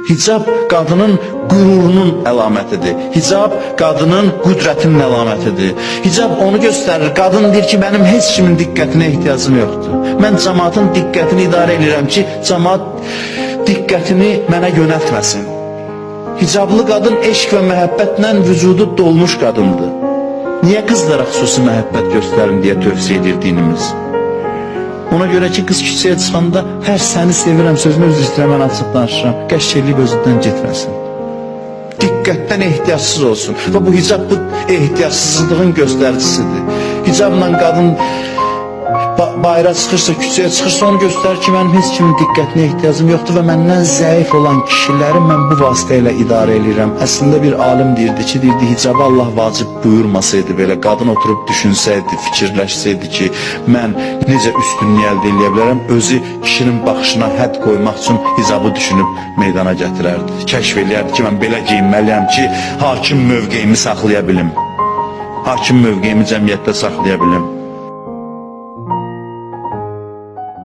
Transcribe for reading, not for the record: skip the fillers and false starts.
Hicab qadının qürurunun əlamətidir. Hicab qadının qüdrətinin əlamətidir. Hicab onu göstərir. Qadın deyir ki, mənim heç kimin diqqətinə ehtiyacım yoxdur. Mən cəmaatın diqqətini idarə edirəm ki, cəmaat diqqətini mənə yönəltməsin. Hicablı qadın eşq və məhəbbətlə vücudu dolmuş qadındır. Niyə qızlara xüsusi məhəbbət göstərin deyə tövsiyə edir dinimiz? Ona görə ki, qız küçəyə çıxanda hər səni sevirəm sözünü öz istəyirəm, mən açıq danışıram. Qəşk eləyib özündən getməsin. Diqqətdən ehtiyacsız olsun. Və bu hicab bu ehtiyacsızlığın göstəricisidir. Hicabla qadın bayıra çıxırsa, küçəyə çıxırsa onu göstərir ki, mənim heç kimin diqqətinə ehtiyacım yoxdur və məndən zəif olan kişiləri mən bu vasitə ilə idarə edirəm. Əslində bir alim deyirdi ki, hicabı Allah vacib buyurmasaydı belə, qadın oturub düşünsəydi, fikirləşsəydi ki, mən necə üstünlüyü əldə edə bilərəm, özü kişinin baxışına hədd qoymaq üçün hicabı düşünüb meydana gətirərdi. Kəşf eləyərdi ki, mən belə geyinməliyəm ki, hakim mövqeyimi saxlaya bilim. Hakim mövqeyimi cəmiyyətdə saxlaya bilim.